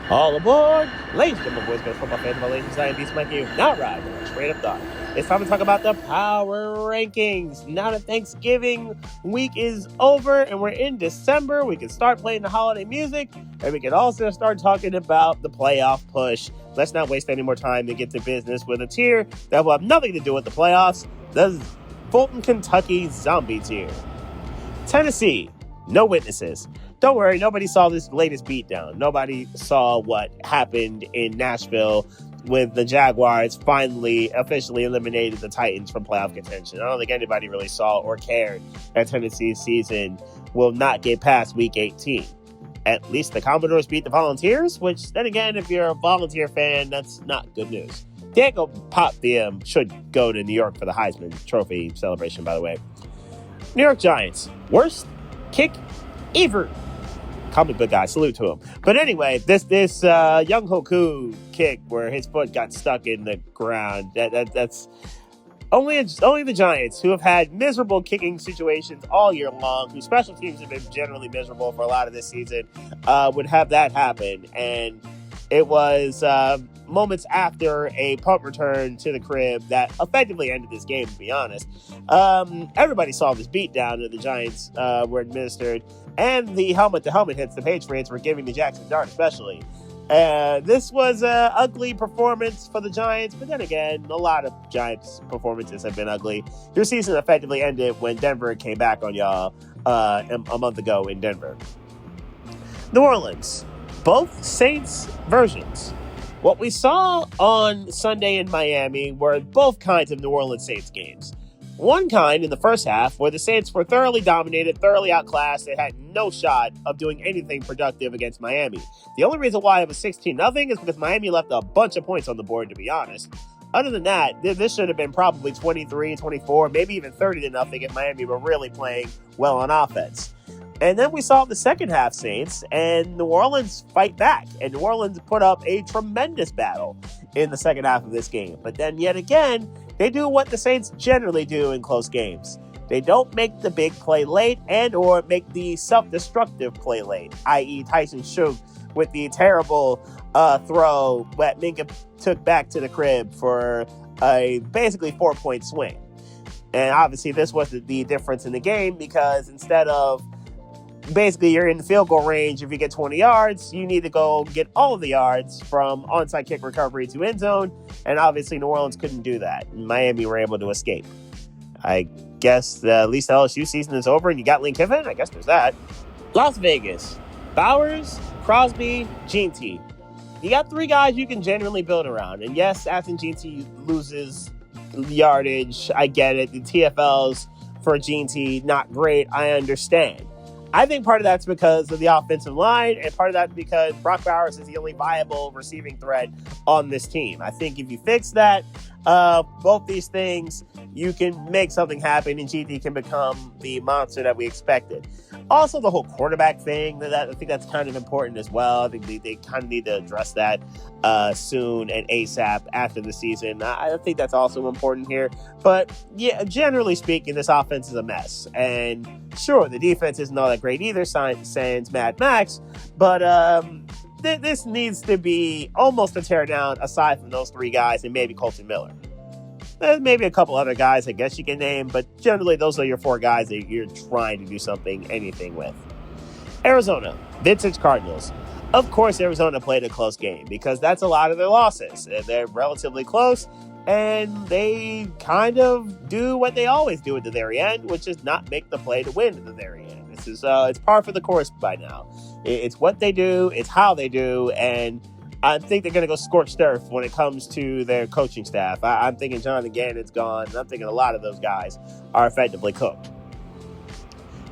All aboard! Ladies and gentlemen, boys, girls, football fans, ladies, scientists, Mike here. Now ride on Straight Up Thought. It's time to talk about the power rankings. Now that Thanksgiving week is over and we're in December, we can start playing the holiday music and we can also start talking about the playoff push. Let's not waste any more time and get to business with a tier that will have nothing to do with the playoffs. The Fulton, Kentucky Zombie Tier. Tennessee, no witnesses. Don't worry, nobody saw this latest beatdown. Nobody saw what happened in Nashville with the Jaguars finally officially eliminated the Titans from playoff contention. I don't think anybody really saw or cared that Tennessee's season will not get past week 18. At least the Commodores beat the Volunteers, which then again, if you're a Volunteer fan, that's not good news. Diego Pop should go to New York for the Heisman Trophy celebration, by the way. New York Giants, worst kick ever. Comic book guy, salute to him. But anyway, this Young Hoku kick where his foot got stuck in the ground, that's only the Giants, who have had miserable kicking situations all year long, whose special teams have been generally miserable for a lot of this season, would have that happen. And it was moments after a punt return to the crib that effectively ended this game, to be honest. Everybody saw this beatdown that the Giants were administered, and the helmet-to-helmet hits the Patriots were giving to Jackson Dart especially. This was an ugly performance for the Giants, but then again, a lot of Giants' performances have been ugly. Your season effectively ended when Denver came back on y'all a month ago in Denver. New Orleans, both Saints versions. What we saw on Sunday in Miami were both kinds of New Orleans Saints games. One kind in the first half where the Saints were thoroughly dominated, thoroughly outclassed, and had no shot of doing anything productive against Miami. The only reason why it was 16-0 is because Miami left a bunch of points on the board, to be honest. Other than that, this should have been probably 23, 24, maybe even 30-0 if Miami were really playing well on offense. And then we saw the second half Saints and New Orleans fight back. And New Orleans put up a tremendous battle in the second half of this game. But then yet again, they do what the Saints generally do in close games. They don't make the big play late and or make the self-destructive play late, i.e. Tyson Shook with the terrible throw that Minka took back to the crib for a basically 4-point swing. And obviously this was the difference in the game because instead of basically you're in the field goal range, if you get 20 yards, you need to go get all of the yards from onside kick recovery to end zone. And obviously New Orleans couldn't do that. Miami were able to escape. I guess at least the LSU season is over and you got Lane Kiffin. I guess there's that. Las Vegas, Bowers, Crosby, Jeanty. You got three guys you can genuinely build around. And yes, Athan Jeanty loses yardage. I get it. The TFLs for Jeanty, not great. I understand. I think part of that's because of the offensive line, and part of that's because Brock Bowers is the only viable receiving threat on this team. I think if you fix that, both these things, you can make something happen, and GT can become the monster that we expected. Also, the whole quarterback thing, I think that's kind of important as well. I think they kind of need to address that soon and ASAP after the season. I think that's also important here. But yeah, generally speaking, this offense is a mess. And sure, the defense isn't all that great either, sans Mad Max. But this needs to be almost a teardown aside from those three guys and maybe Colton Miller. There's maybe a couple other guys I guess you can name, but generally those are your four guys that you're trying to do anything with. Arizona, Vintage Cardinals. Of course, Arizona played a close game because that's a lot of their losses. They're relatively close, and they kind of do what they always do at the very end, which is not make the play to win at the very end. This is it's par for the course by now. It's what they do, it's how they do, and I think they're going to go scorched earth when it comes to their coaching staff. I'm thinking Jonathan Gannon's gone, and I'm thinking a lot of those guys are effectively cooked.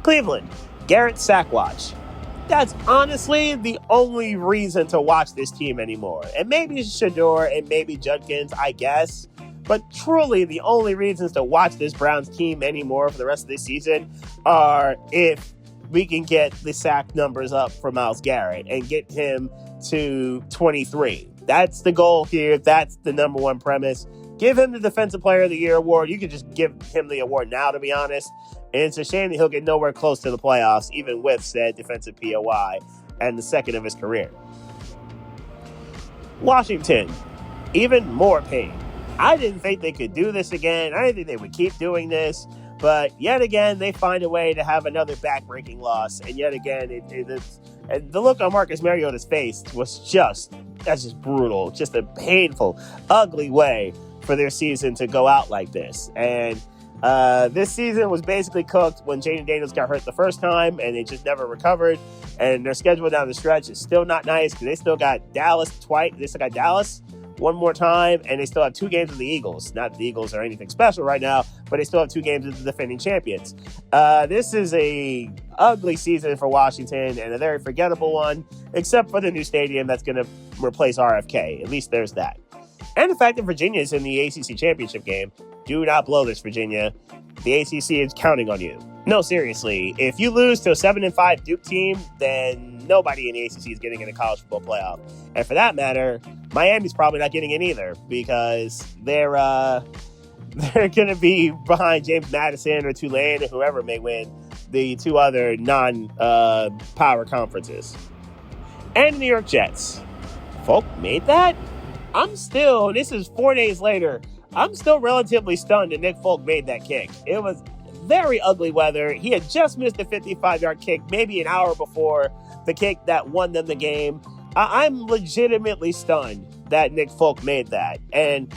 Cleveland, Garrett Sackwatch. That's honestly the only reason to watch this team anymore. And maybe Shador and maybe Judkins, I guess. But truly, the only reasons to watch this Browns team anymore for the rest of this season are if we can get the sack numbers up for Myles Garrett and get him to 23. That's the goal here. That's the number one premise. Give him the Defensive Player of the Year award. You could just give him the award now, to be honest. And it's a shame that he'll get nowhere close to the playoffs, even with said defensive POI and the second of his career. Washington, even more pain. I didn't think they could do this again. I didn't think they would keep doing this. But yet again, they find a way to have another backbreaking loss. And yet again, and the look on Marcus Mariota's face was that's just brutal. Just a painful, ugly way for their season to go out like this. And this season was basically cooked when Jaden Daniels got hurt the first time, and they just never recovered. And their schedule down the stretch is still not nice because they still got Dallas twice. They still got Dallas one more time, and they still have 2 games with the Eagles. Not that the Eagles are anything special right now, but they still have 2 games with the defending champions. This is a ugly season for Washington and a very forgettable one, except for the new stadium that's going to replace RFK. At least there's that. And the fact that Virginia is in the ACC championship game. Do not blow this, Virginia. The ACC is counting on you. No, seriously. If you lose to a 7-5 Duke team, then nobody in the ACC is getting in a college football playoff. And for that matter, Miami's probably not getting in either because they're going to be behind James Madison or Tulane or whoever may win the 2 other non-power conferences. And the New York Jets. Folk made that? This is 4 days later, I'm still relatively stunned that Nick Folk made that kick. It was very ugly weather. He had just missed a 55-yard kick maybe an hour before the kick that won them the game. I'm legitimately stunned that Nick Folk made that. And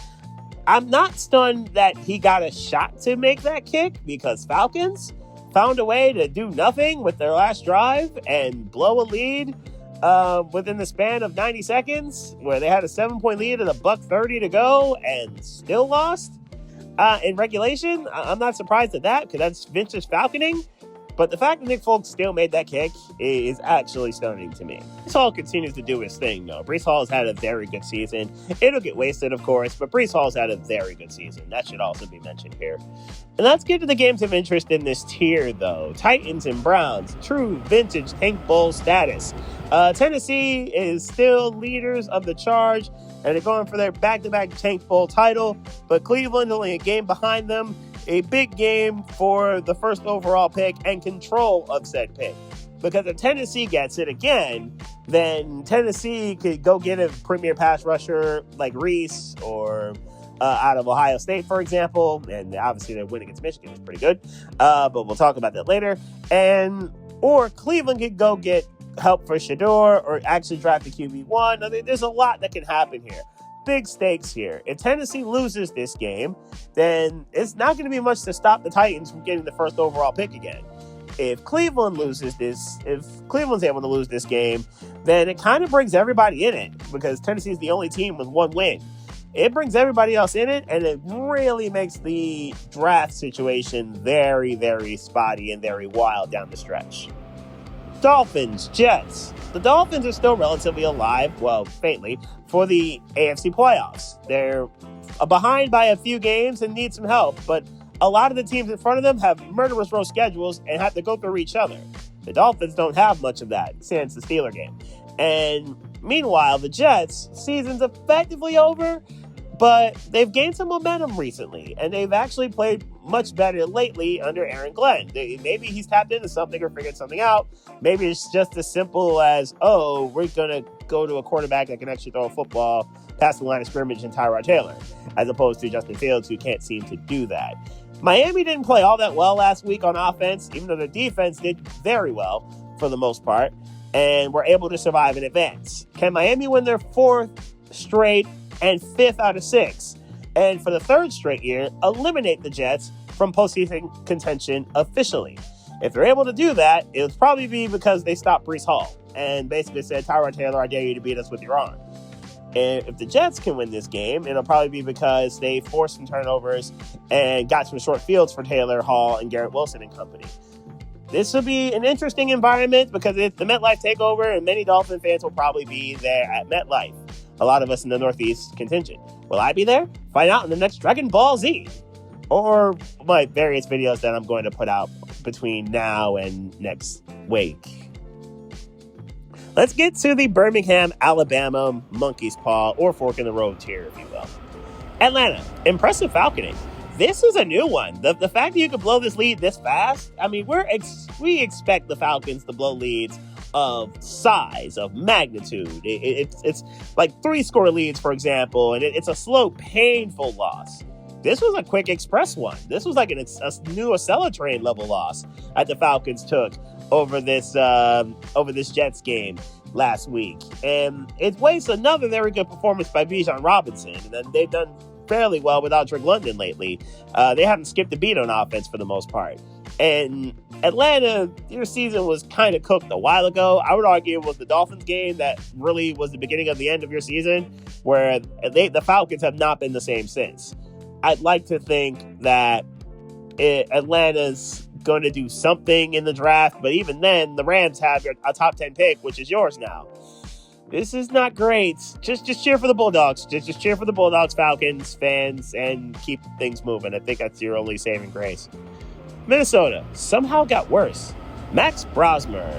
I'm not stunned that he got a shot to make that kick because Falcons found a way to do nothing with their last drive and blow a lead within the span of 90 seconds, where they had a 7-point lead and $1:30 to go and still lost in regulation. I'm not surprised at that because that's vintage falconing. But the fact that Nick Folk still made that kick is actually stunning to me. Breece Hall continues to do his thing, though. Breece Hall has had a very good season. It'll get wasted, of course, but Breece Hall's had a very good season. That should also be mentioned here. And let's get to the games of interest in this tier, though. Titans and Browns, true vintage Tank Bowl status. Tennessee is still leaders of the charge, and they're going for their back-to-back Tank Bowl title, but Cleveland only a game behind them. A big game for the first overall pick and control of said pick. Because if Tennessee gets it again, then Tennessee could go get a premier pass rusher like Reese or out of Ohio State, for example. And obviously their win against Michigan was pretty good. But we'll talk about that later. Or Cleveland could go get help for Shador or actually draft a QB1. I mean, there's a lot that can happen here. Big stakes here. If Tennessee loses this game, then it's not going to be much to stop the Titans from getting the first overall pick again. If Cleveland's able to lose this game, then it kind of brings everybody in it because Tennessee is the only team with 1 win. It brings everybody else in it, and it really makes the draft situation very, very spotty and very wild down the stretch. Dolphins, Jets. The Dolphins are still relatively alive, well, faintly, for the AFC playoffs. They're behind by a few games and need some help, but a lot of the teams in front of them have murderous row schedules and have to go through each other. The Dolphins don't have much of that since the Steelers game. And meanwhile, the Jets' season's effectively over, but they've gained some momentum recently, and they've actually played much better lately under Aaron Glenn. Maybe he's tapped into something or figured something out. Maybe it's just as simple as, we're going to go to a quarterback that can actually throw a football past the line of scrimmage and Tyrod Taylor, as opposed to Justin Fields, who can't seem to do that. Miami didn't play all that well last week on offense, even though their defense did very well for the most part, and were able to survive and advance. Can Miami win their 4th straight and 5th out of 6, and for the 3rd straight year, eliminate the Jets from postseason contention officially? If they're able to do that, it'll probably be because they stopped Breece Hall and basically said, Tyrod Taylor, I dare you to beat us with your arm. And if the Jets can win this game, it'll probably be because they forced some turnovers and got some short fields for Taylor, Hall, and Garrett Wilson and company. This will be an interesting environment because it's the MetLife takeover, and many Dolphin fans will probably be there at MetLife. A lot of us in the Northeast contingent. Will I be there? Find out in the next Dragon Ball Z. Or my various videos that I'm going to put out between now and next week. Let's get to the Birmingham, Alabama Monkey's Paw or Fork in the Road tier, if you will. Atlanta, impressive falconing. This is a new one. The fact that you could blow this lead this fast, I mean, we expect the Falcons to blow leads of size, of magnitude. It's like 3-score leads, for example, and it's a slow, painful loss. This was a quick express one. This was like a new Acela train level loss that the Falcons took over this Jets game last week. And it wastes another very good performance by Bijan Robinson. And they've done fairly well without Drake London lately. They haven't skipped a beat on offense for the most part. And Atlanta, your season was kind of cooked a while ago. I would argue it was the Dolphins game that really was the beginning of the end of your season, where the Falcons have not been the same since. I'd like to think that Atlanta's going to do something in the draft, but even then, the Rams have a top 10 pick, which is yours now. This is not great. Just cheer for the Bulldogs. Just cheer for the Bulldogs, Falcons fans, and keep things moving. I think that's your only saving grace. Minnesota somehow got worse. Max Brosmer.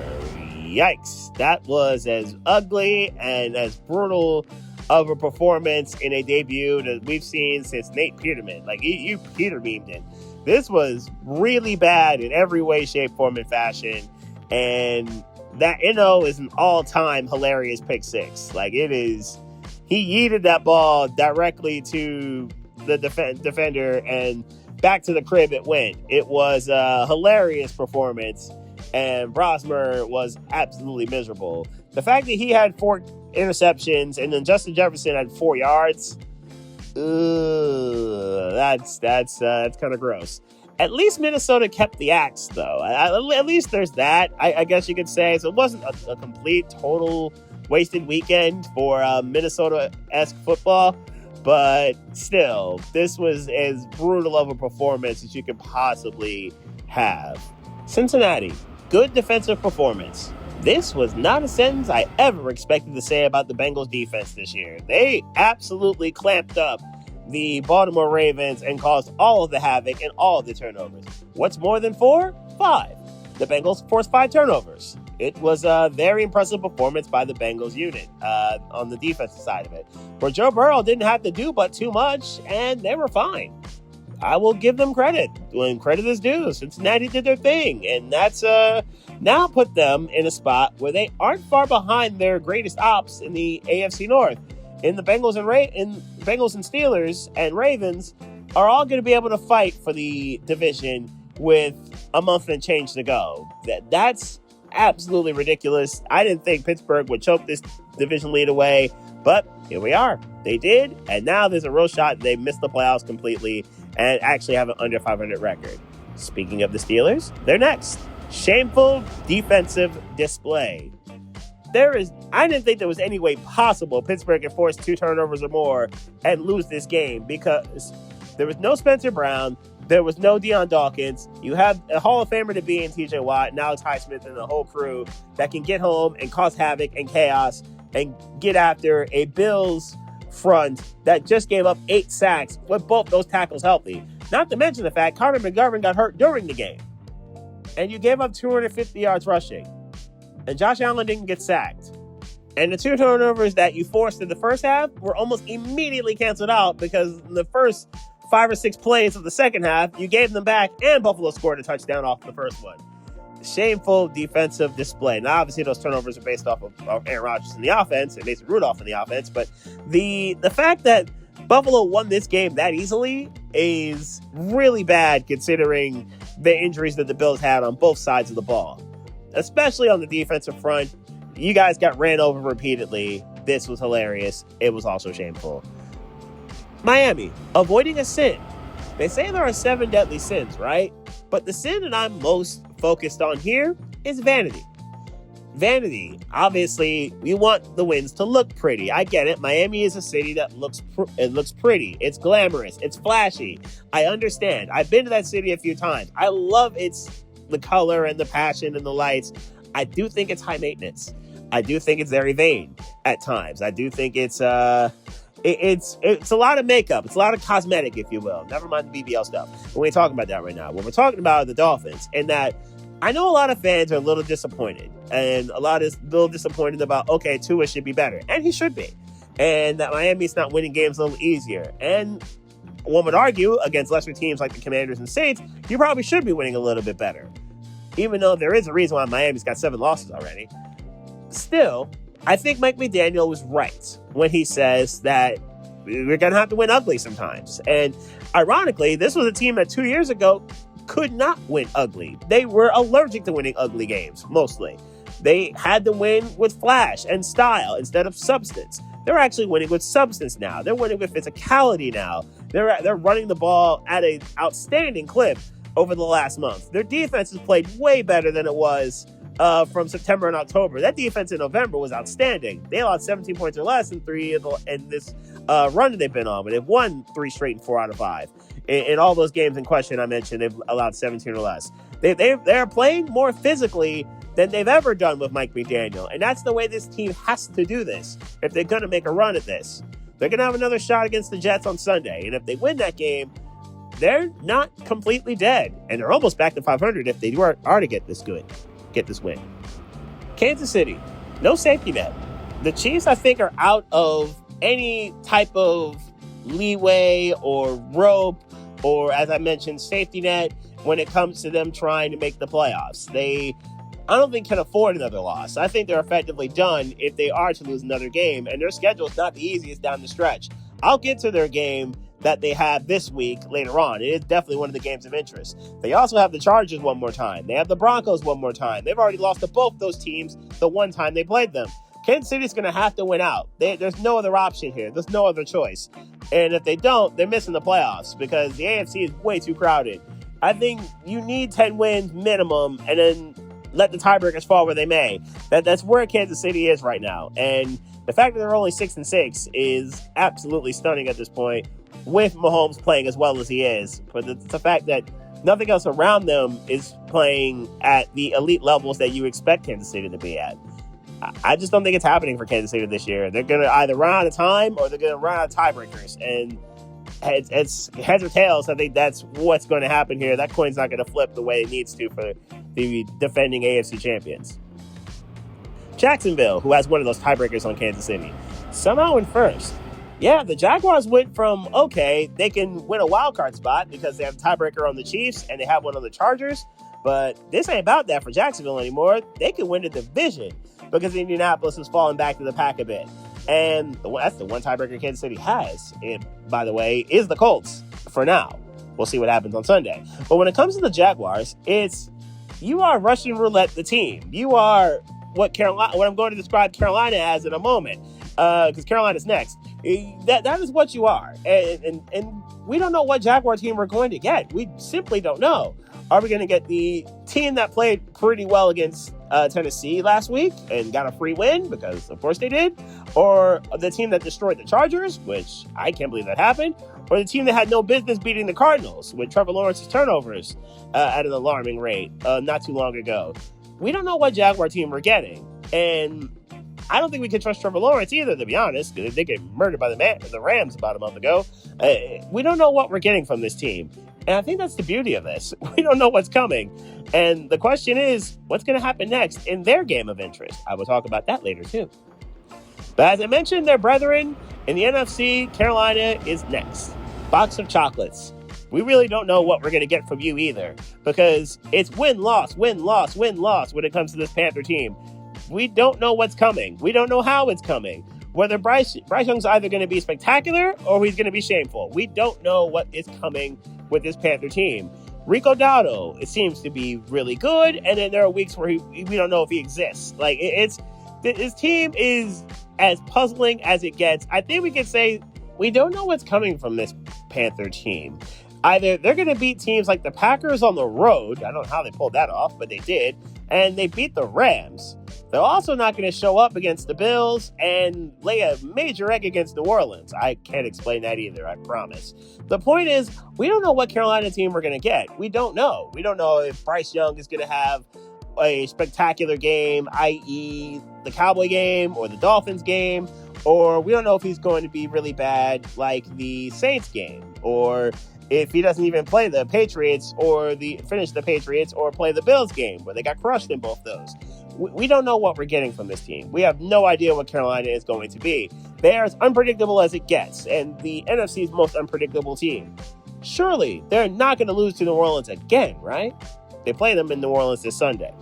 Yikes. That was as ugly and as brutal of a performance in a debut that we've seen since Nate Peterman. Like, you Peter memed it. This was really bad in every way, shape, form, and fashion. And that is an all-time hilarious pick six. Like, it is. He yeeted that ball directly to the defender, and back to the crib it went. It was a hilarious performance, and Brosmer was absolutely miserable. The fact that he had 4 interceptions and then Justin Jefferson had 4 yards, that's kind of gross. At least Minnesota kept the axe, though. At least there's that, I guess you could say. So it wasn't a complete, total wasted weekend for Minnesota-esque football. But still, this was as brutal of a performance as you could possibly have. Cincinnati, good defensive performance. This was not a sentence I ever expected to say about the Bengals defense this year. They absolutely clamped up the Baltimore Ravens and caused all of the havoc and all of the turnovers. What's more than 4? 5. The Bengals forced 5 turnovers. It was a very impressive performance by the Bengals unit on the defensive side of it, where Joe Burrow didn't have to do but too much, and they were fine. I will give them credit when credit is due. Cincinnati did their thing, and that's now put them in a spot where they aren't far behind their greatest ops in the AFC North. In the Bengals and Steelers and Ravens are all going to be able to fight for the division with a month and change to go. That's absolutely ridiculous. I didn't think Pittsburgh would choke this division lead away, but here we are. They did, and now there's a real shot they missed the playoffs completely and actually have an under 500 record. Speaking of the Steelers, they're next. Shameful defensive display. I didn't think there was any way possible Pittsburgh could force 2 turnovers or more and lose this game, because there was no Spencer Brown, there was no Deion Dawkins. You have a Hall of Famer to be in TJ Watt, now Ty Smith and the whole crew that can get home and cause havoc and chaos and get after a Bills front that just gave up 8 sacks with both those tackles healthy. Not to mention the fact Connor McGovern got hurt during the game. And you gave up 250 yards rushing. And Josh Allen didn't get sacked. And the 2 turnovers that you forced in the first half were almost immediately canceled out, because in the first 5 or 6 plays of the second half, you gave them back, and Buffalo scored a touchdown off the first one. Shameful defensive display. Now, obviously, those turnovers are based off of Aaron Rodgers in the offense and Mason Rudolph in the offense, but the fact that Buffalo won this game that easily is really bad, considering the injuries that the Bills had on both sides of the ball. Especially on the defensive front. You guys got ran over repeatedly. This was hilarious. It was also shameful. Miami, avoiding a sin. They say there are 7 deadly sins, right? But the sin that I'm most focused on here is vanity. Vanity. Obviously, we want the wins to look pretty. I get it. Miami is a city that looks pretty. It's glamorous. It's flashy. I understand. I've been to that city a few times. I love the color and the passion and the lights. I do think it's high maintenance. I do think it's very vain at times. I do think it's a lot of makeup. It's a lot of cosmetic, if you will. Never mind the BBL stuff. We ain't talking about that right now. What we're talking about are the Dolphins, and that I know a lot of fans are a little disappointed, and a lot is a little disappointed about, okay, Tua should be better, and he should be, and that Miami's not winning games a little easier. And one would argue, against lesser teams like the Commanders and Saints, you probably should be winning a little bit better, even though there is a reason why Miami's got 7 losses already. Still, I think Mike McDaniel was right when he says that we're going to have to win ugly sometimes. And ironically, this was a team that 2 years ago could not win ugly. They were allergic to winning ugly games, mostly. They had to win with flash and style instead of substance. They're actually winning with substance now. They're winning with physicality now. They're running the ball at an outstanding clip over the last month. Their defense has played way better than it was from September and October. That defense in November was outstanding. They allowed 17 points or less in this run that they've been on. But they've won 3 straight and 4 out of 5. In all those games in question I mentioned, they've allowed 17 or less. They're playing more physically than they've ever done with Mike McDaniel. And that's the way this team has to do this if they're going to make a run at this. They're going to have another shot against the Jets on Sunday. And if they win that game, they're not completely dead. And they're almost back to 500 if they are to get this win. Kansas City, no safety net. The Chiefs, I think, are out of any type of leeway or rope or, as I mentioned, safety net when it comes to them trying to make the playoffs. I don't think can afford another loss. I think they're effectively done if they are to lose another game, and their schedule is not the easiest down the stretch. I'll get to their game that they have this week later on. It is definitely one of the games of interest. They also have the Chargers one more time. They have the Broncos one more time. They've already lost to both those teams the one time they played them. Kansas City's going to have to win out. There's no other option here. There's no other choice. And if they don't, they're missing the playoffs because the AFC is way too crowded. I think you need 10 wins minimum and then let the tiebreakers fall where they may. That's where Kansas City is right now. And the fact that they're only 6-6 is absolutely stunning at this point, with Mahomes playing as well as he is. But the fact that nothing else around them is playing at the elite levels that you expect Kansas City to be at. I just don't think it's happening for Kansas City this year. They're going to either run out of time or they're going to run out of tiebreakers. And it's heads or tails. I think that's what's going to happen here. That coin's not going to flip the way it needs to for the defending AFC champions. Jacksonville, who has one of those tiebreakers on Kansas City, somehow in first. Yeah, the Jaguars went from, okay, they can win a wild card spot because they have a tiebreaker on the Chiefs and they have one on the Chargers. But this ain't about that for Jacksonville anymore. They can win the division because Indianapolis is falling back to the pack a bit. And that's the one tiebreaker Kansas City has. It, by the way, is the Colts for now. We'll see what happens on Sunday. But when it comes to the Jaguars, you are Russian roulette the team. You are what I'm going to describe Carolina as in a moment, because Carolina's next. That is what you are. And we don't know what Jaguar team we're going to get. We simply don't know. Are we going to get the team that played pretty well against Tennessee last week and got a free win, because of course they did, or the team that destroyed the Chargers, which I can't believe that happened, or the team that had no business beating the Cardinals with Trevor Lawrence's turnovers at an alarming rate not too long ago? We don't know what Jaguar team we're getting, and I don't think we can trust Trevor Lawrence either, to be honest. They get murdered by the Rams about a month ago. We don't know what we're getting from this team. And I think that's the beauty of this. We don't know what's coming. And the question is, what's going to happen next in their game of interest? I will talk about that later, too. But as I mentioned, their brethren in the NFC, Carolina is next. Box of chocolates. We really don't know what we're going to get from you either, because it's win-loss, win-loss, win-loss when it comes to this Panther team. We don't know what's coming. We don't know how it's coming. Whether Bryce Young's either going to be spectacular or he's going to be shameful. We don't know what is coming with this Panther team. Rico Dowdle, it seems to be really good, and then there are weeks where we don't know if he exists. Like, his team is as puzzling as it gets. I think we can say we don't know what's coming from this Panther team. Either they're going to beat teams like the Packers on the road. I don't know how they pulled that off, but they did. And they beat the Rams. They're also not going to show up against the Bills and lay a major egg against New Orleans. I can't explain that either, I promise. The point is, we don't know what Carolina team we're going to get. We don't know. We don't know if Bryce Young is going to have a spectacular game, i.e. the Cowboy game or the Dolphins game, or we don't know if he's going to be really bad like the Saints game, or if he doesn't even play the Patriots or finish the Patriots or play the Bills game where they got crushed in both those. We don't know what we're getting from this team. We have no idea what Carolina is going to be. They are as unpredictable as it gets, and the NFC's most unpredictable team. Surely they're not going to lose to New Orleans again, right? They play them in New Orleans this Sunday.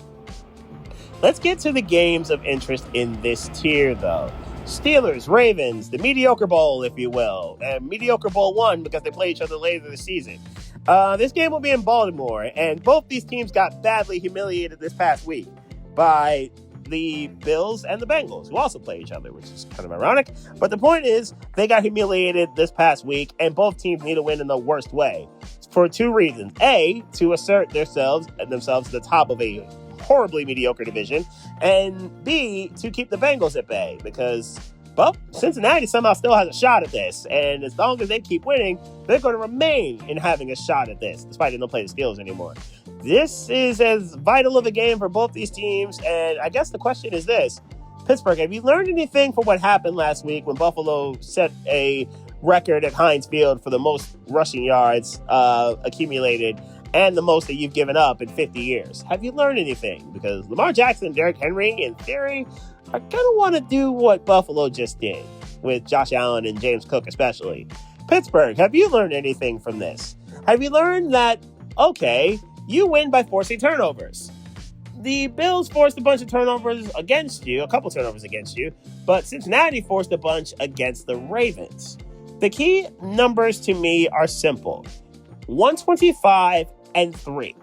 Let's get to the games of interest in this tier, though. Steelers, Ravens, the mediocre bowl, if you will. And mediocre bowl won because they play each other later this season. This game will be in Baltimore, and both these teams got badly humiliated this past week by the Bills and the Bengals, who also play each other, which is kind of ironic. But the point is, they got humiliated this past week, and both teams need to win in the worst way for two reasons. A, to assert themselves at the top of a horribly mediocre division, and B, to keep the Bengals at bay, because, well, Cincinnati somehow still has a shot at this, and as long as they keep winning, they're going to remain in having a shot at this, despite they don't play the Steelers anymore. This is as vital of a game for both these teams, and I guess the question is this: Pittsburgh, have you learned anything from what happened last week when Buffalo set a record at Heinz Field for the most rushing yards accumulated and the most that you've given up in 50 years? Have you learned anything? Because Lamar Jackson and Derrick Henry, in theory, are going to want to do what Buffalo just did with Josh Allen and James Cook especially. Pittsburgh, have you learned anything from this? Have you learned that, okay, you win by forcing turnovers? The Bills forced a bunch of turnovers against you, a couple turnovers against you, but Cincinnati forced a bunch against the Ravens. The key numbers to me are simple: 125 and 3.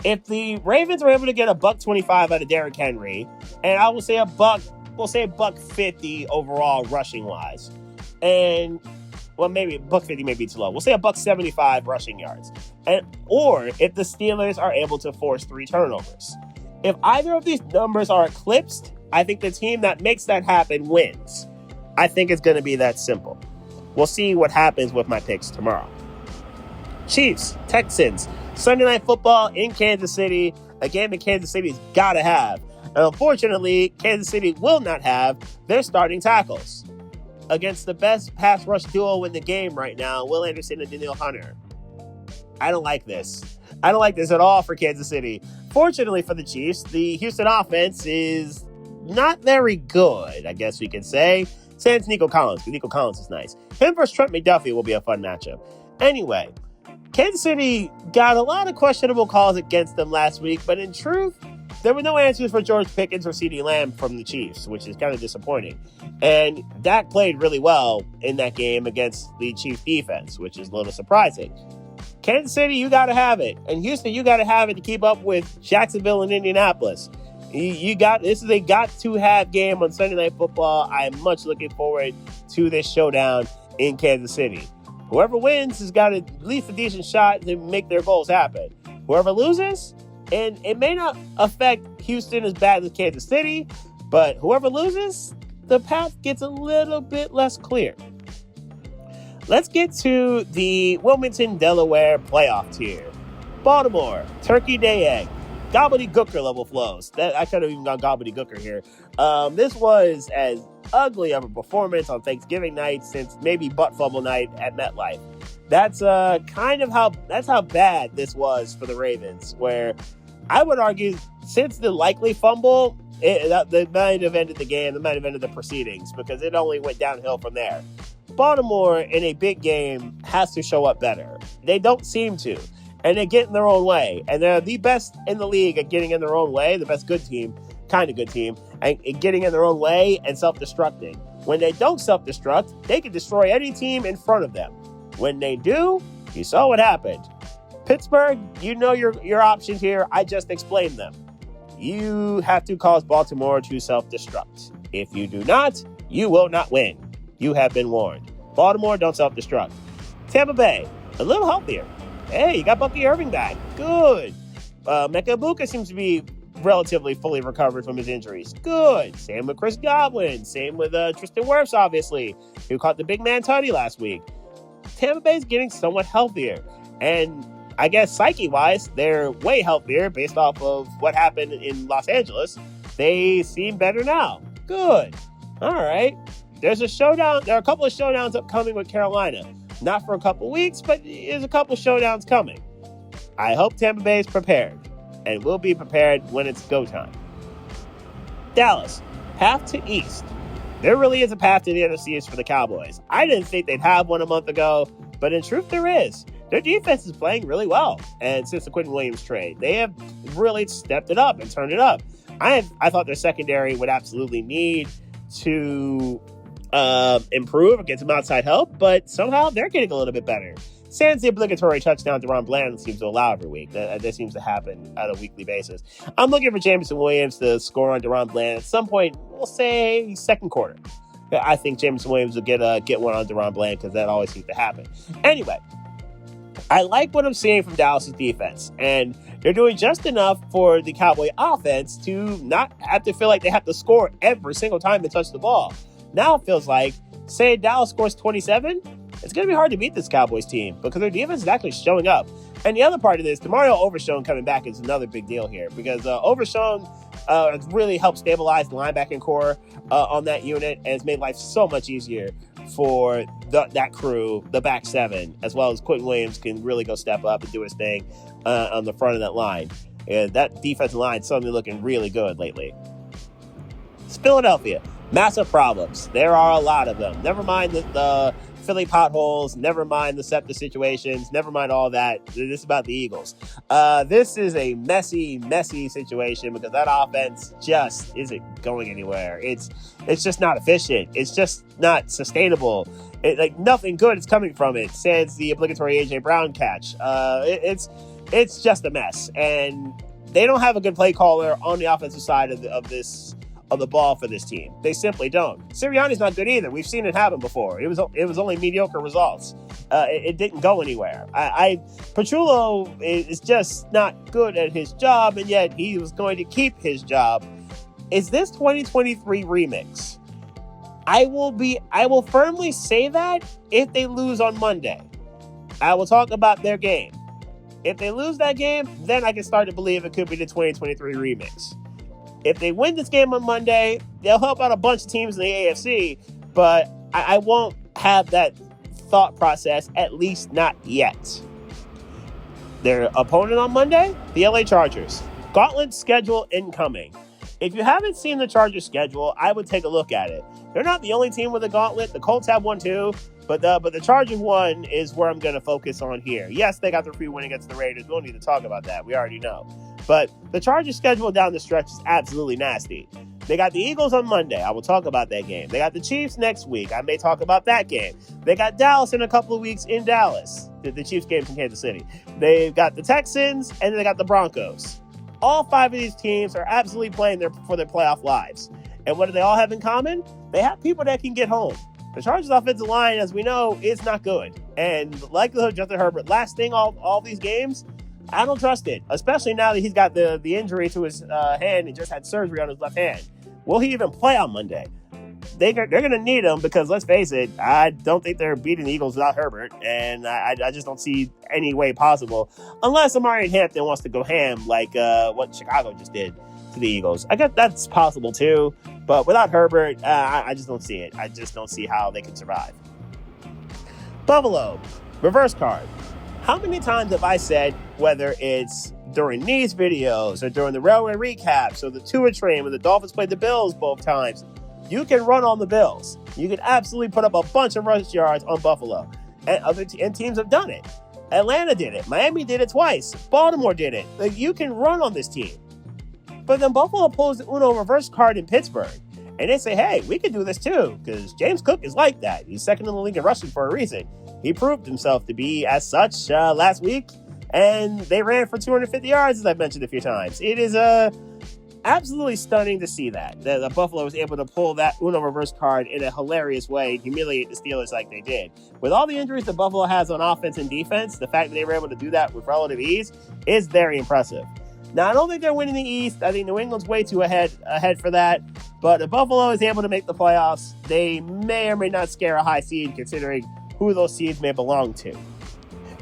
If the Ravens are able to get $125 out of Derrick Henry, and I will say $150 overall rushing wise, and well, maybe $150 may be too low. We'll say $175 rushing yards, or if the Steelers are able to force 3 turnovers. If either of these numbers are eclipsed, I think the team that makes that happen wins. I think it's going to be that simple. We'll see what happens with my picks tomorrow. Chiefs, Texans, Sunday Night Football in Kansas City, a game that Kansas City's got to have. And unfortunately, Kansas City will not have their starting tackles against the best pass rush duo in the game right now, Will Anderson and Danielle Hunter. I don't like this. I don't like this at all for Kansas City. Fortunately for the Chiefs, the Houston offense is not very good, I guess we could say. Sans Nico Collins, because Nico Collins is nice. Him versus Trent McDuffie will be a fun matchup. Anyway, Kansas City got a lot of questionable calls against them last week, but in truth, there were no answers for George Pickens or CeeDee Lamb from the Chiefs, which is kind of disappointing. And Dak played really well in that game against the Chiefs defense, which is a little surprising. Kansas City, you got to have it. And Houston, you got to have it to keep up with Jacksonville and Indianapolis. This is a got-to-have game on Sunday Night Football. I'm much looking forward to this showdown in Kansas City. Whoever wins has got at least a decent shot to make their goals happen. Whoever loses, and it may not affect Houston as bad as Kansas City, but whoever loses, the path gets a little bit less clear. Let's get to the Wilmington, Delaware playoff tier. Baltimore, Turkey Day Egg, gobbledygooker level flows. I could have even gone gobbledygooker here. This was as ugly of a performance on Thanksgiving night since maybe butt fumble night at MetLife. That's how bad this was for the Ravens, where I would argue since the likely fumble, that might have ended the game, it might have ended the proceedings, because it only went downhill from there. Baltimore in a big game has to show up better. They don't seem to, and they get in their own way, and they're the best in the league at getting in their own way, the best good team, kind of good team, and getting in their own way and self-destructing. When they don't self-destruct, they can destroy any team in front of them. When they do, you saw what happened. Pittsburgh, you know your options here. I just explained them. You have to cause Baltimore to self-destruct. If you do not, you will not win. You have been warned. Baltimore, don't self-destruct. Tampa Bay, a little healthier. Hey, you got Bucky Irving back. Good. Mecca Ibuka seems to be relatively fully recovered from his injuries. Good. Same with Chris Godwin. Same with Tristan Wirfs, obviously, who caught the big man tutty last week. Tampa Bay's getting somewhat healthier. And I guess psyche-wise, they're way healthier based off of what happened in Los Angeles. They seem better now. Good. All right. There's a showdown. There are a couple of showdowns upcoming with Carolina. Not for a couple weeks, but there's a couple of showdowns coming. I hope Tampa Bay is prepared, and will be prepared when it's go time. Dallas, path to East. There really is a path to the NFC East for the Cowboys. I didn't think they'd have one a month ago, but in truth there is. Their defense is playing really well, and since the Quentin Williams trade, they have really stepped it up and turned it up. I thought their secondary would absolutely need to improve or get some outside help, but somehow they're getting a little bit better. Sans the obligatory touchdown to Ron Bland seems to allow every week. That seems to happen on a weekly basis. I'm looking for Jameson Williams to score on DeRon Bland at some point, we'll say second quarter. I think Jameson Williams will get one on DeRon Bland because that always seems to happen. Anyway, I like what I'm seeing from Dallas's defense, and they're doing just enough for the Cowboy offense to not have to feel like they have to score every single time they touch the ball. Now it feels like, say Dallas scores 27, it's going to be hard to beat this Cowboys team because their defense is actually showing up. And the other part of this, DeMario Overshown coming back is another big deal here because Overshown really helped stabilize the linebacking core on that unit, and it's made life so much easier for that crew, the back seven, as well as Quentin Williams can really go step up and do his thing on the front of that line. And that defensive line is suddenly looking really good lately. It's Philadelphia. Massive problems. There are a lot of them. Never mind the Philly potholes. Never mind the SEPTA situations. Never mind all that. This is about the Eagles. This is a messy situation because that offense just isn't going anywhere. It's just not efficient. It's just not sustainable. Nothing good is coming from it. Sans the obligatory A.J. Brown catch. It's just a mess, and they don't have a good play caller on the offensive side of the ball for this team. They simply don't. Sirianni's not good either. We've seen it happen before. It was only mediocre results. It didn't go anywhere. Petrillo is just not good at his job, and yet he was going to keep his job. Is this 2023 remix? I will firmly say that if they lose on Monday. I will talk about their game. If they lose that game, then I can start to believe it could be the 2023 remix. If they win this game on Monday, they'll help out a bunch of teams in the AFC, but I won't have that thought process, at least not yet. Their opponent on Monday, the LA Chargers. Gauntlet schedule incoming. If you haven't seen the Chargers schedule, I would take a look at it. They're not the only team with a gauntlet. The Colts have one too, but the Chargers one is where I'm going to focus on here. Yes, they got their free win against the Raiders. We don't need to talk about that. We already know. But the Chargers schedule down the stretch is absolutely nasty. They got the Eagles on Monday. I will talk about that game. They got the Chiefs next week. I may talk about that game. They got Dallas in a couple of weeks in Dallas. The Chiefs game from Kansas City. They've got the Texans, and they got the Broncos. All five of these teams are absolutely playing for their playoff lives. And what do they all have in common? They have people that can get home. The Chargers offensive line, as we know, is not good. And the likelihood of Justin Herbert lasting all these games, I don't trust it, especially now that he's got the injury to his hand and just had surgery on his left hand. Will he even play on Monday? They're going to need him because, let's face it, I don't think they're beating the Eagles without Herbert, and I just don't see any way possible, unless Amari Hampton wants to go ham like what Chicago just did to the Eagles. I guess that's possible too, but without Herbert, I just don't see it. I just don't see how they can survive. Buffalo, reverse card. How many times have I said, whether it's during these videos or during the railway recaps or the tour train when the Dolphins played the Bills both times, you can run on the Bills. You can absolutely put up a bunch of rush yards on Buffalo. And teams have done it. Atlanta did it. Miami did it twice. Baltimore did it. You can run on this team. But then Buffalo pulls the Uno reverse card in Pittsburgh. And they say, hey, we can do this too, because James Cook is like that. He's second in the league in rushing for a reason. He proved himself to be as such last week, and they ran for 250 yards, as I've mentioned a few times. It is absolutely stunning to see that Buffalo was able to pull that Uno reverse card in a hilarious way and humiliate the Steelers like they did. With all the injuries that Buffalo has on offense and defense, the fact that they were able to do that with relative ease is very impressive. Now, I don't think they're winning the East. I think New England's way too ahead for that. But if Buffalo is able to make the playoffs, they may or may not scare a high seed considering who those seeds may belong to.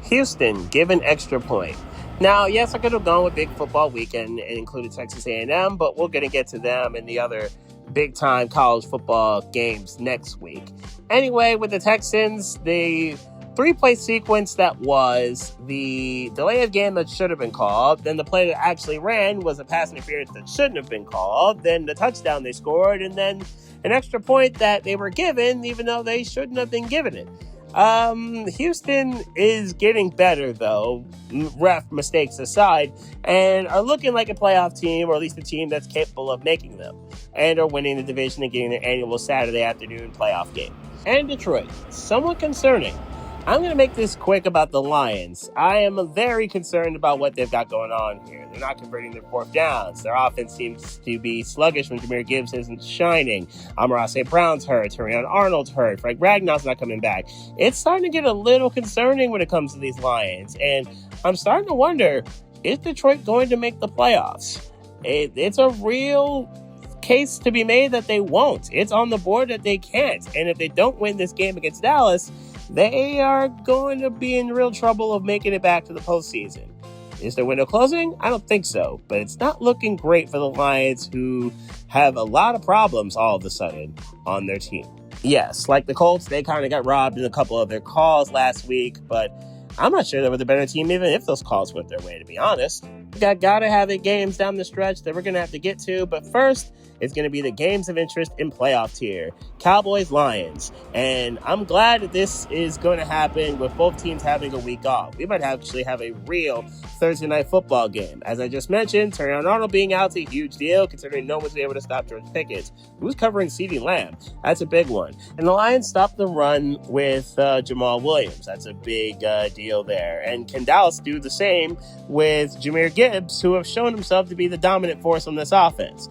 Houston, given extra point. Now, yes, I could have gone with big football weekend and included Texas A&M, but we're going to get to them and the other big-time college football games next week. Anyway, with the Texans, the three-play sequence that was the delay of game that should have been called, then the play that actually ran was a pass interference that shouldn't have been called, then the touchdown they scored, and then an extra point that they were given even though they shouldn't have been given it. Houston is getting better, though, ref mistakes aside, and are looking like a playoff team, or at least a team that's capable of making them, and are winning the division and getting their annual Saturday afternoon playoff game. And Detroit, somewhat concerning. I'm going to make this quick about the Lions. I am very concerned about what they've got going on here. They're not converting their fourth downs. Their offense seems to be sluggish when Jahmyr Gibbs isn't shining. Amon-Ra St. Brown's hurt. Terrion Arnold's hurt. Frank Ragnall's not coming back. It's starting to get a little concerning when it comes to these Lions. And I'm starting to wonder, is Detroit going to make the playoffs? It's a real case to be made that they won't. It's on the board that they can't. And if they don't win this game against Dallas, they are going to be in real trouble of making it back to the postseason. Is their window closing? I don't think so, but it's not looking great for the Lions, who have a lot of problems all of a sudden on their team. Yes, like the Colts, they kind of got robbed in a couple of their calls last week, but I'm not sure they were the better team even if those calls went their way, to be honest. We gotta have it games down the stretch that we're going to have to get to, but first, it's going to be the games of interest in playoff tier. Cowboys-Lions. And I'm glad that this is going to happen with both teams having a week off. We might actually have a real Thursday night football game. As I just mentioned, Terrion Arnold being out is a huge deal, considering no one's able to stop George Pickens. Who's covering CeeDee Lamb? That's a big one. And the Lions stopped the run with Jamal Williams. That's a big deal there. And can Dallas do the same with Jahmyr Gibbs, who have shown himself to be the dominant force on this offense?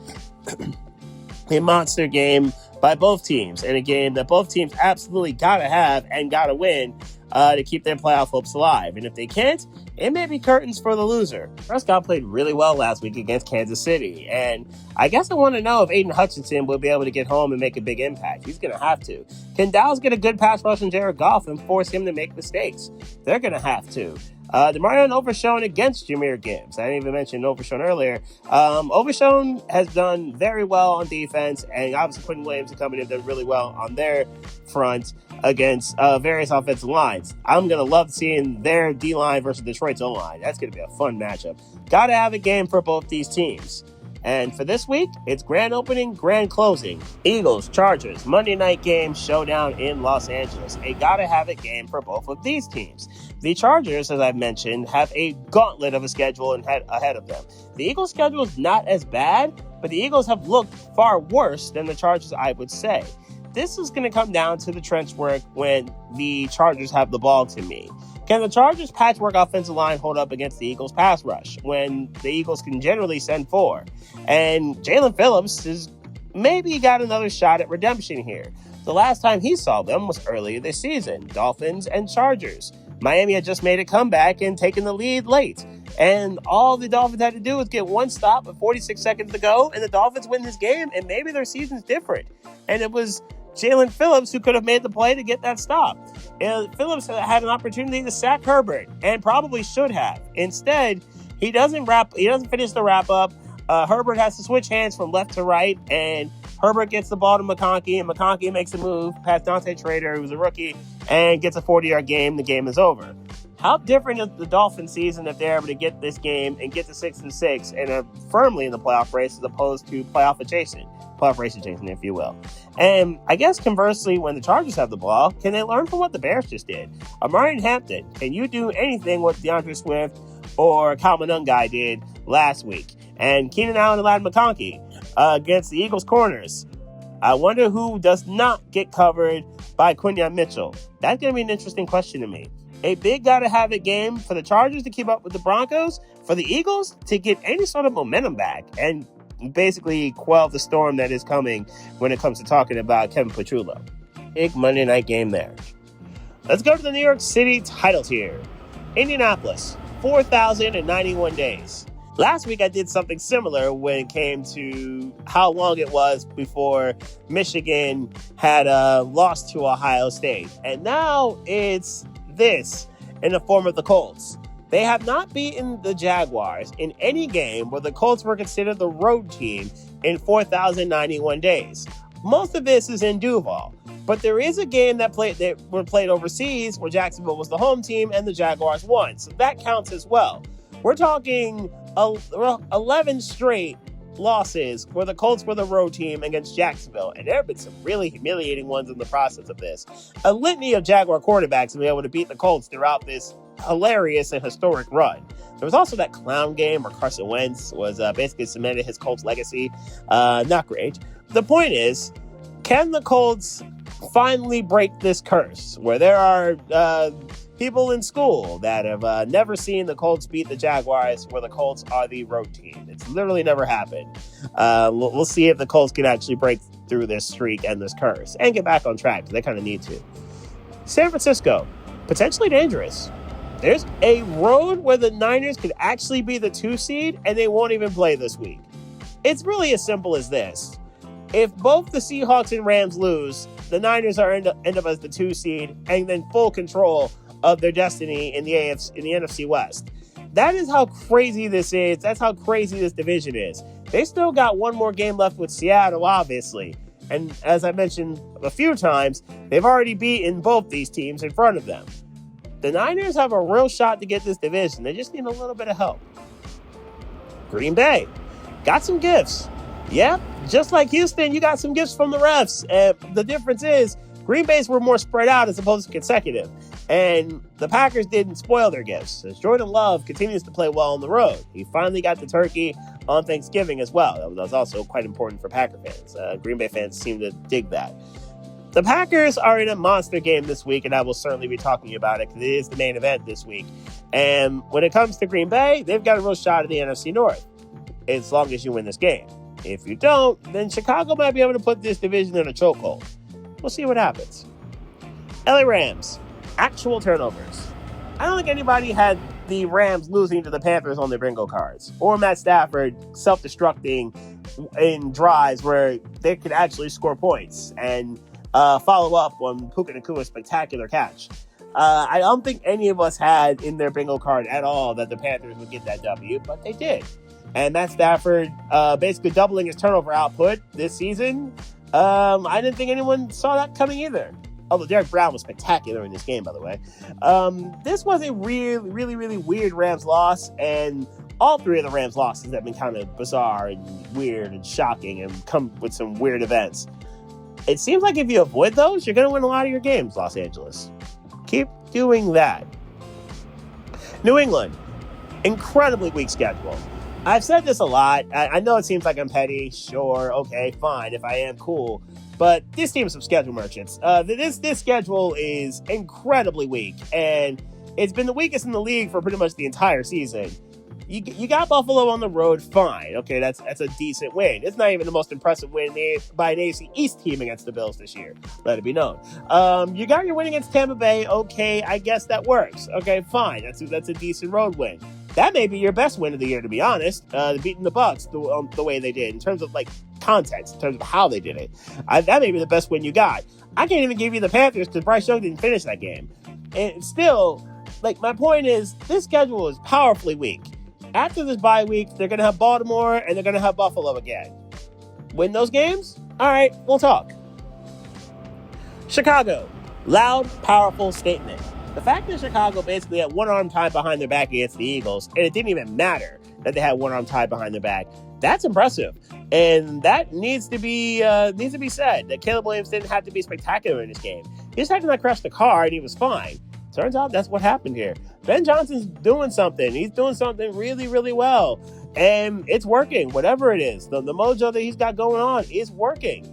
A monster game by both teams, and a game that both teams absolutely gotta have and gotta win to keep their playoff hopes alive. And if they can't, it may be curtains for the loser. Prescott played really well last week against Kansas City, and I guess I want to know if Aiden Hutchinson will be able to get home and make a big impact. He's going to have to. Can Dallas get a good pass rush on Jared Goff and force him to make mistakes? They're going to have to. DeMarion Overshown against Jahmyr Gibbs. I didn't even mention Overshown earlier. Overshown has done very well on defense, and obviously Quentin Williams and company have done really well on their front against various offensive lines. I'm going to love seeing their D-line versus Detroit's O-line. That's going to be a fun matchup. Got to have a game for both these teams. And for this week, it's grand opening, grand closing. Eagles, Chargers, Monday night game showdown in Los Angeles. A gotta-have-it game for both of these teams. The Chargers, as I've mentioned, have a gauntlet of a schedule ahead of them. The Eagles' schedule is not as bad, but the Eagles have looked far worse than the Chargers, I would say. This is going to come down to the trench work when the Chargers have the ball, to me. Can the Chargers' patchwork offensive line hold up against the Eagles' pass rush when the Eagles can generally send four? And Jalen Phillips has maybe got another shot at redemption here. The last time he saw them was earlier this season, Dolphins and Chargers. Miami had just made a comeback and taken the lead late. And all the Dolphins had to do was get one stop with 46 seconds to go, and the Dolphins win this game, and maybe their season's different. And it was Jalen Phillips who could have made the play to get that stop. And Phillips had an opportunity to sack Herbert, and probably should have. Instead, he doesn't finish the wrap up. Herbert has to switch hands from left to right, and Herbert gets the ball to McConkey, and McConkey makes a move past Dante Trader, who's a rookie, and gets a 40-yard game. The game is over. How different is the Dolphins season if they're able to get this game and get to 6-6 and are firmly in the playoff race as opposed to playoff race adjacent, if you will. And I guess conversely, when the Chargers have the ball, can they learn from what the Bears just did? Amari Hampton, can you do anything what DeAndre Swift or Kyle Monungai did last week? And Keenan Allen and Ladd McConkey against the Eagles corners. I wonder who does not get covered by Quinyon Mitchell. That's going to be an interesting question to me. A big gotta-have-it game for the Chargers to keep up with the Broncos, for the Eagles to get any sort of momentum back and basically quell the storm that is coming when it comes to talking about Kevin Petrulo. Big Monday night game there. Let's go to the New York City title tier. Indianapolis, 4,091 days. Last week I did something similar when it came to how long it was before Michigan had lost to Ohio State. And now it's this in the form of the Colts. They have not beaten the Jaguars in any game where the Colts were considered the road team in 4,091 days. Most of this is in Duval, but there is a game that were played overseas where Jacksonville was the home team and the Jaguars won, so that counts as well. We're talking 11 straight losses where the Colts were the road team against Jacksonville, and there have been some really humiliating ones in the process of this. A litany of Jaguar quarterbacks have been able to beat the Colts throughout this hilarious and historic run. There was also that clown game where Carson Wentz was basically cemented his Colts legacy. Not great. The point is, can the Colts finally break this curse where there are people in school that have never seen the Colts beat the Jaguars where the Colts are the road team? It's literally never happened. We'll see if the Colts can actually break through this streak and this curse and get back on track, because they kind of need to. San Francisco, potentially dangerous. There's a road where the Niners could actually be the 2 seed and they won't even play this week. It's really as simple as this. If both the Seahawks and Rams lose, the Niners are end up as the 2 seed and then full control of their destiny in the NFC West. That is how crazy this is. That's how crazy this division is. They still got one more game left with Seattle, obviously. And as I mentioned a few times, they've already beaten both these teams in front of them. The Niners have a real shot to get this division. They just need a little bit of help. Green Bay got some gifts. Yeah, just like Houston, you got some gifts from the refs. The difference is Green Bay's were more spread out as opposed to consecutive. And the Packers didn't spoil their gifts, as Jordan Love continues to play well on the road. He finally got the turkey on Thanksgiving as well. That was also quite important for Packer fans. Green Bay fans seem to dig that. The Packers are in a monster game this week, and I will certainly be talking about it because it is the main event this week. And when it comes to Green Bay, they've got a real shot at the NFC North, as long as you win this game. If you don't, then Chicago might be able to put this division in a chokehold. We'll see what happens. LA Rams, actual turnovers. I don't think anybody had the Rams losing to the Panthers on their bingo cards, or Matt Stafford self-destructing in drives where they could actually score points and follow up on Puka Nakua's spectacular catch. I don't think any of us had in their bingo card at all that the Panthers would get that W, but they did. And Matt Stafford basically doubling his turnover output this season. I didn't think anyone saw that coming either. Although Derek Brown was spectacular in this game, by the way. This was a really weird Rams loss, and all three of the Rams losses have been kind of bizarre and weird and shocking and come with some weird events. It seems like if you avoid those, you're going to win a lot of your games, Los Angeles. Keep doing that. New England, incredibly weak schedule. I've said this a lot. I know it seems like I'm petty. Sure, okay, fine. If I am, cool. But this team is some schedule merchants. This schedule is incredibly weak, and it's been the weakest in the league for pretty much the entire season. You got Buffalo on the road, fine. Okay, that's a decent win. It's not even the most impressive win by an AFC East team against the Bills this year. Let it be known. You got your win against Tampa Bay. Okay, I guess that works. Okay, fine. That's a decent road win. That may be your best win of the year, to be honest. Beating the Bucs the way they did in terms of like context, in terms of how they did it. That may be the best win you got. I can't even give you the Panthers because Bryce Young didn't finish that game. And still, like, my point is, this schedule is powerfully weak. After this bye week, they're going to have Baltimore and they're going to have Buffalo again. Win those games? All right, we'll talk. Chicago, loud, powerful statement. The fact that Chicago basically had one arm tied behind their back against the Eagles, and it didn't even matter that they had one arm tied behind their back, that's impressive. And that needs to be said, that Caleb Williams didn't have to be spectacular in this game. He just had to not crash the car, and he was fine. Turns out that's what happened here. Ben Johnson's doing something. He's doing something really well. And it's working, whatever it is. The mojo that he's got going on is working.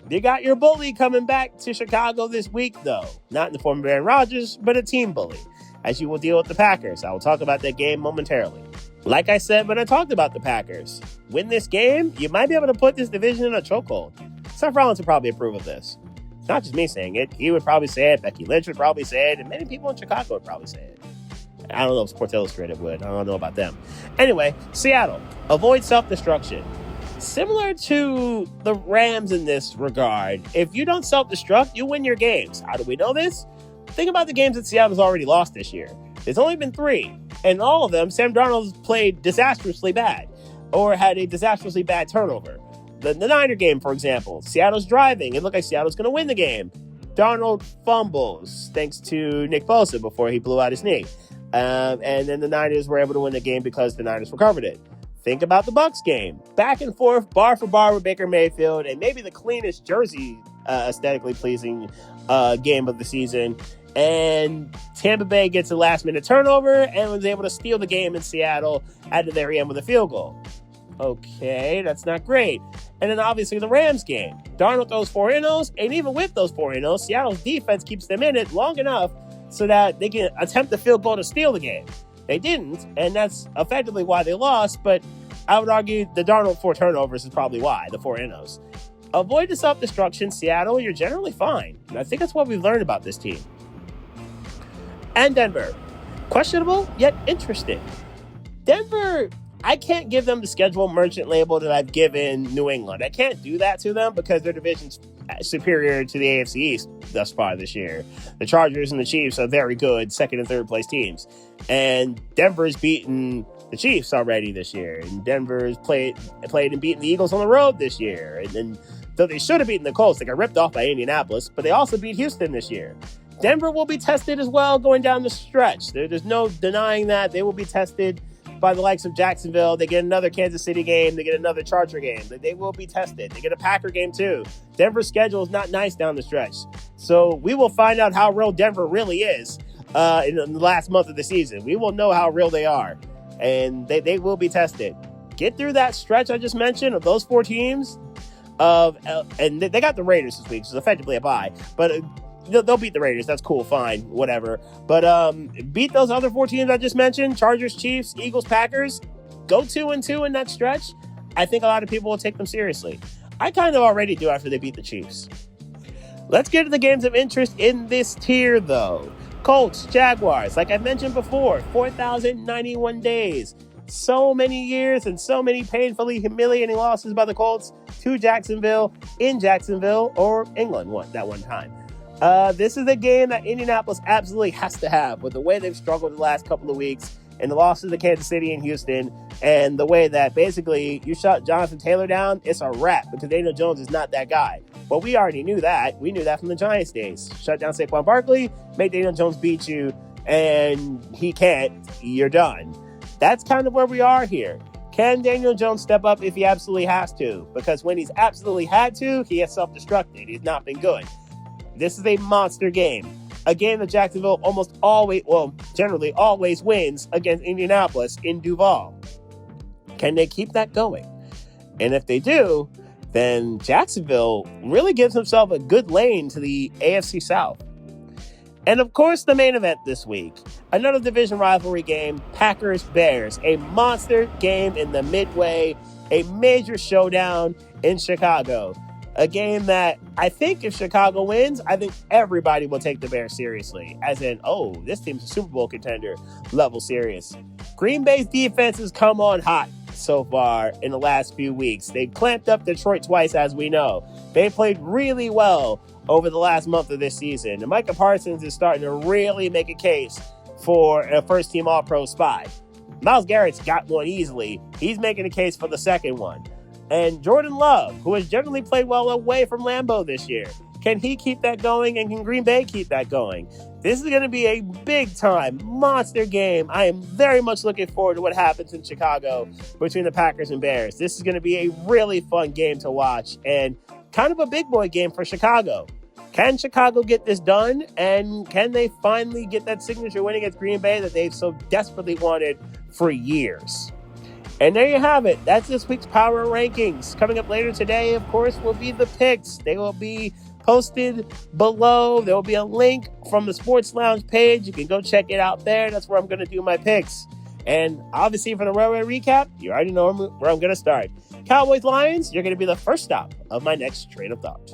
You got your bully coming back to Chicago this week, though. Not in the form of Aaron Rodgers, but a team bully, as you will deal with the Packers. I will talk about that game momentarily. Like I said when I talked about the Packers, win this game, you might be able to put this division in a chokehold. Seth Rollins would probably approve of this. It's not just me saying it. He would probably say it. Becky Lynch would probably say it. And many people in Chicago would probably say it. I don't know if Sports Illustrated would. I don't know about them. Anyway, Seattle, avoid self-destruction. Similar to the Rams in this regard, if you don't self-destruct, you win your games. How do we know this? Think about the games that Seattle's already lost this year. There's only been 3. And all of them, Sam Darnold's played disastrously bad or had a disastrously bad turnover. The Niner game, for example, Seattle's driving. It looked like Seattle's going to win the game. Darnold fumbles thanks to Nick Bosa before he blew out his knee. And then the Niners were able to win the game because the Niners recovered it. Think about the Bucs game. Back and forth, bar for bar with Baker Mayfield, and maybe the cleanest jersey, aesthetically pleasing game of the season. And Tampa Bay gets a last-minute turnover and was able to steal the game in Seattle at the very end with a field goal. Okay, that's not great. And then obviously the Rams game. Darnold throws 4 in-0s, and even with those 4 in-0s, Seattle's defense keeps them in it long enough so that they can attempt the field goal to steal the game. They didn't, and that's effectively why they lost, but I would argue the Darnold 4 turnovers is probably why, the 4 in-0s. Avoid the self-destruction, Seattle, you're generally fine. And I think that's what we've learned about this team. And Denver. Questionable, yet interesting. Denver, I can't give them the schedule merchant label that I've given New England. I can't do that to them because their division's superior to the AFC East thus far this year. The Chargers and the Chiefs are very good second and third place teams. And Denver's beaten the Chiefs already this year. And Denver's played and beaten the Eagles on the road this year. And then, though they should have beaten the Colts, they got ripped off by Indianapolis, but they also beat Houston this year. Denver will be tested as well going down the stretch. There's no denying that. They will be tested by the likes of Jacksonville. They get another Kansas City game. They get another Charger game. They will be tested. They get a Packer game too. Denver's schedule is not nice down the stretch. So we will find out how real Denver really is in the last month of the season. We will know how real they are. And they will be tested. Get through that stretch I just mentioned of those 4 teams. And they got the Raiders this week, so it's effectively a bye. But they'll beat the Raiders. That's cool, fine, whatever. But beat those other 4 teams I just mentioned, Chargers, Chiefs, Eagles, Packers. Go 2-2 in that stretch. I think a lot of people will take them seriously. I kind of already do after they beat the Chiefs. Let's get to the games of interest in this tier, though. Colts, Jaguars, like I mentioned before, 4,091 days. So many years and so many painfully humiliating losses by the Colts to Jacksonville, in Jacksonville, or England that one time. This is a game that Indianapolis absolutely has to have with the way they've struggled the last couple of weeks and the losses to Kansas City and Houston and the way that basically you shut Jonathan Taylor down, it's a wrap because Daniel Jones is not that guy. Well, we already knew that. We knew that from the Giants days. Shut down Saquon Barkley, make Daniel Jones beat you, and he can't. You're done. That's kind of where we are here. Can Daniel Jones step up if he absolutely has to? Because when he's absolutely had to, he has self-destructed. He's not been good. This is a monster game. A game that Jacksonville generally always wins against Indianapolis in Duval. Can they keep that going? And if they do, then Jacksonville really gives himself a good lane to the AFC South. And of course, the main event this week, another division rivalry game, Packers-Bears, a monster game in the Midway, a major showdown in Chicago. A game that I think if Chicago wins, I think everybody will take the Bears seriously. As in, oh, this team's a Super Bowl contender level serious. Green Bay's defense has come on hot so far in the last few weeks. They clamped up Detroit twice, as we know. They played really well over the last month of this season. And Micah Parsons is starting to really make a case for a first-team All-Pro spot. Myles Garrett's got one easily. He's making a case for the second one. And Jordan Love, who has generally played well away from Lambeau this year. Can he keep that going, and can Green Bay keep that going? This is going to be a big-time monster game. I am very much looking forward to what happens in Chicago between the Packers and Bears. This is going to be a really fun game to watch and kind of a big boy game for Chicago. Can Chicago get this done, and can they finally get that signature win against Green Bay that they've so desperately wanted for years? And there you have it. That's this week's Power Rankings. Coming up later today, of course, will be the picks. They will be posted below. There will be a link from the Sports Lounge page. You can go check it out there. That's where I'm going to do my picks. And obviously for the railway recap, you already know where I'm going to start. Cowboys-Lions, you're going to be the first stop of my next train of thought.